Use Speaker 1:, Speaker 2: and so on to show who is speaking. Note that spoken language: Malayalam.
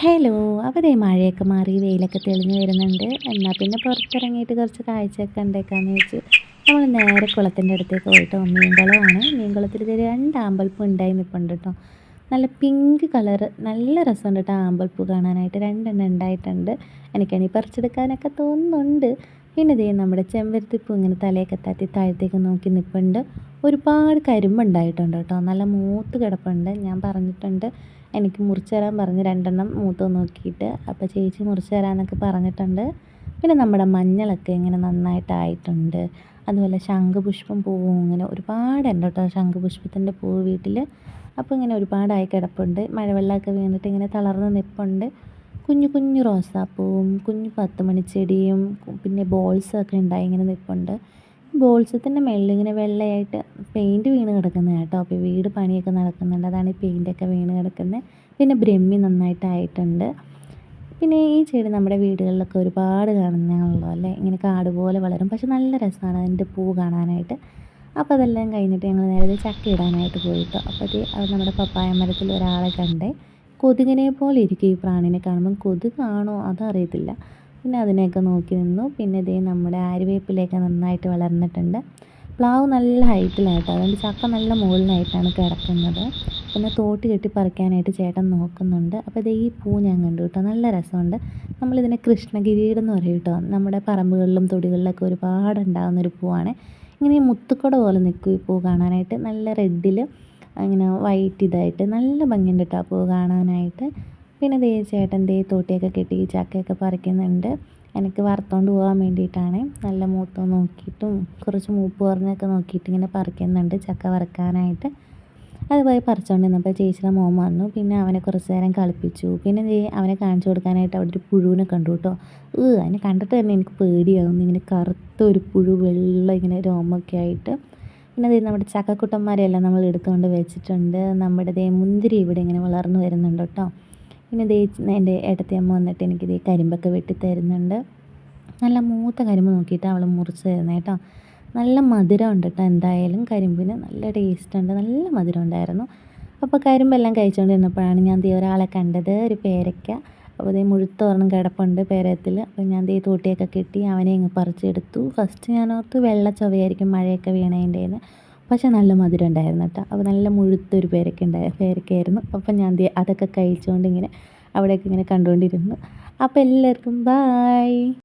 Speaker 1: ഹലോ! അപ്പോൾ ദേ മഴയൊക്കെ മാറി വെയിലൊക്കെ തെളിഞ്ഞ് വരുന്നുണ്ട്. എന്നാൽ പിന്നെ പുറത്തിറങ്ങിയിട്ട് കുറച്ച് കാഴ്ചയൊക്കെ കണ്ടേക്കാന്ന് വെച്ച് നമ്മൾ നേരെ കുളത്തിൻ്റെ അടുത്തേക്ക് പോയിട്ട് മീൻകുളമാണ്. മീൻകുളത്തിൽ ഒരു 2 ആമ്പൽപ്പൂ ഉണ്ടായി നിൽപ്പുണ്ട് കേട്ടോ. നല്ല പിങ്ക് കളറ് നല്ല രസമുണ്ട് കേട്ടോ ആമ്പൽപ്പൂ കാണാനായിട്ട്. 2 എണ്ണം ഉണ്ടായിട്ടുണ്ട്. എനിക്കാണെങ്കിൽ പറിച്ചെടുക്കാനൊക്കെ തോന്നുന്നുണ്ട്. പിന്നെ ദേ നമ്മുടെ ചെമ്പരത്തിപ്പൂ ഇങ്ങനെ തലയൊക്കെ തട്ടി താഴത്തേക്ക് നോക്കി നിൽപ്പുണ്ട്. ഒരുപാട് കരിമ്പുണ്ടായിട്ടുണ്ട് കേട്ടോ. നല്ല മൂത്ത് കിടപ്പുണ്ട്. ഞാൻ പറഞ്ഞിട്ടുണ്ട് എനിക്ക് മുറിച്ച് തരാൻ പറഞ്ഞ് 2 എണ്ണം മൂത്തത് നോക്കിയിട്ട്. അപ്പോൾ ചേച്ചി മുറിച്ച് തരാമെന്നൊക്കെ പറഞ്ഞിട്ടുണ്ട്. പിന്നെ നമ്മുടെ മഞ്ഞളൊക്കെ ഇങ്ങനെ നന്നായിട്ടായിട്ടുണ്ട്. അതുപോലെ ശംഖുപുഷ്പം പൂവും ഇങ്ങനെ ഒരുപാടുണ്ട് കേട്ടോ ശംഖുപുഷ്പത്തിൻ്റെ പൂവ് വീട്ടിൽ. അപ്പോൾ ഇങ്ങനെ ഒരുപാടായി കിടപ്പുണ്ട്. മഴവെള്ളമൊക്കെ വീണിട്ട് ഇങ്ങനെ തളർന്ന് നിൽപ്പുണ്ട്. കുഞ്ഞു കുഞ്ഞു റോസാപ്പൂവും കുഞ്ഞു 10 മണിച്ചെടിയും പിന്നെ ബോൾസൊക്കെ ഉണ്ടായി ഇങ്ങനെ നിൽപ്പുണ്ട്. ബോൾസത്തിൻ്റെ മേളിൽ ഇങ്ങനെ വെള്ളയായിട്ട് പെയിൻറ്റ് വീണ് കിടക്കുന്നതാണ് കേട്ടോ. അപ്പോൾ വീട് പണിയൊക്കെ നടക്കുന്നുണ്ട്. അതാണ് ഈ പെയിൻറ്റൊക്കെ വീണ് കിടക്കുന്നത്. പിന്നെ ബ്രഹ്മി നന്നായിട്ടായിട്ടുണ്ട്. പിന്നെ ഈ ചെടി നമ്മുടെ വീടുകളിലൊക്കെ ഒരുപാട് കാണുന്നതാണല്ലോ അല്ലേ. ഇങ്ങനെ കാട് പോലെ വളരും. പക്ഷെ നല്ല രസമാണ് അതിൻ്റെ പൂ കാണാനായിട്ട്. അപ്പോൾ അതെല്ലാം കഴിഞ്ഞിട്ട് ഞങ്ങൾ നേരെ ചക്ക ഇടാനായിട്ട് പോയിട്ടോ. അപ്പോൾ അത് നമ്മുടെ പപ്പായ മരത്തിൽ ഒരാളെ കണ്ടേ. കൊതുകിനെ പോലെ ഇരിക്കും ഈ പ്രാണിനെ കാണുമ്പം. കൊതുകാണോ അതറിയത്തില്ല. പിന്നെ അതിനെയൊക്കെ നോക്കി നിന്നു. പിന്നെ ദേ നമ്മുടെ ആര്യവേപ്പിലയൊക്കെ നന്നായിട്ട് വളർന്നിട്ടുണ്ട്. പ്ലാവ് നല്ല ഹൈറ്റിലാട്ടോ. അതുകൊണ്ട് ചക്ക നല്ല മുകളിലായിട്ടാണ് കിടക്കുന്നത്. പിന്നെ തോട്ടി കെട്ടി പറിക്കാനായിട്ട് ചേട്ടൻ നോക്കുന്നുണ്ട്. അപ്പോൾ ദേ ഈ പൂ ഞാൻ കണ്ടു കേട്ടോ. നല്ല രസമുണ്ട്. നമ്മളിതിനെ കൃഷ്ണകിരീടം എന്ന് പറയും കേട്ടോ. നമ്മുടെ പറമ്പുകളിലും തൊടികളിലൊക്കെ ഒരുപാട് ഉണ്ടാകുന്നൊരു പൂവാണ്. ഇങ്ങനെ ഈ മുത്തുക്കുട പോലെ നിൽക്കും ഈ പൂ കാണാനായിട്ട്. നല്ല റെഡിൽ ഇങ്ങനെ വൈറ്റ് ഇതായിട്ട് നല്ല ഭംഗിയുണ്ട് കേട്ടോ ആ പൂ കാണാനായിട്ട്. പിന്നെ ദേ ചേട്ടൻ ദേ തോട്ടിയൊക്കെ കെട്ടി ചക്കയൊക്കെ പറിക്കുന്നുണ്ട്. എനിക്ക് വറുത്തുകൊണ്ട് പോകാൻ വേണ്ടിയിട്ടാണ്. നല്ല മൂത്തത് നോക്കിയിട്ടും കുറച്ച് മൂപ്പ് കുറഞ്ഞൊക്കെ നോക്കിയിട്ട് ഇങ്ങനെ പറിക്കുന്നുണ്ട് ചക്ക വറുക്കാനായിട്ട്. അത് പോയി പറിച്ചുകൊണ്ട് നിന്നപ്പോൾ ചേച്ചിയുടെ മോൻ വന്നു. പിന്നെ അവനെ കുറച്ച് നേരം കളിപ്പിച്ചു. പിന്നെ ദേ അവനെ കാണിച്ചു കൊടുക്കാനായിട്ട് അവിടെ ഒരു പുഴുവിനെ കണ്ടു കേട്ടോ. അതിനെ കണ്ടിട്ട് തന്നെ എനിക്ക് പേടിയാകുന്നു. ഇങ്ങനെ കറുത്ത ഒരു പുഴു വെള്ള ഇങ്ങനെ രോമമൊക്കെ ആയിട്ട്. പിന്നെ ദേ നമ്മുടെ ചക്കക്കുട്ടന്മാരെയെല്ലാം നമ്മൾ എടുത്തുകൊണ്ട് വെച്ചിട്ടുണ്ട്. നമ്മുടെ ദേ മുന്തിരി ഇവിടെ ഇങ്ങനെ വളർന്നു വരുന്നുണ്ട് കേട്ടോ. പിന്നെ ദേ എൻ്റെ ഏട്ടത്തിയമ്മ വന്നിട്ട് എനിക്ക് ദേ കരിമ്പൊക്കെ വെട്ടി തരുന്നുണ്ട്. നല്ല മൂത്ത കരിമ്പ് നോക്കിയിട്ടാണ് അവൾ മുറിച്ച് തരുന്നത് കേട്ടോ. നല്ല മധുരം ഉണ്ട് കേട്ടോ. എന്തായാലും കരിമ്പിന് നല്ല ടേസ്റ്റ് ഉണ്ട്. നല്ല മധുരം ഉണ്ടായിരുന്നു. അപ്പോൾ കരിമ്പെല്ലാം കഴിച്ചുകൊണ്ട് ഇരുന്നപ്പോഴാണ് ഞാൻ ദേ ഒരാളെ കണ്ടത്. ഒരു പേരയ്ക്ക. അപ്പോൾ ദേ മുഴുത്ത ഒരെണ്ണം കിടപ്പുണ്ട് പേരത്തിൽ. അപ്പോൾ ഞാൻ ദേ തോട്ടിയൊക്കെ കെട്ടി അവനെ ഇങ്ങ് പറിച്ചെടുത്തു. ഫസ്റ്റ് ഞാൻ ഓർത്തു വെള്ള ചൊവയായിരിക്കും മഴയൊക്കെ വീണതിൻ്റെന്ന്. പക്ഷേ നല്ല മധുരം ഉണ്ടായിരുന്നു കേട്ടോ. അപ്പോൾ നല്ല മുഴുത്തൊരു പേരയ്ക്കയായിരുന്നു. അപ്പോൾ ഞാൻ ദേ അതൊക്കെ കഴിച്ചുകൊണ്ട് ഇങ്ങനെ അവിടെയൊക്കെ ഇങ്ങനെ കണ്ടുകൊണ്ടിരുന്നു. അപ്പോൾ എല്ലാവർക്കും ബായ്.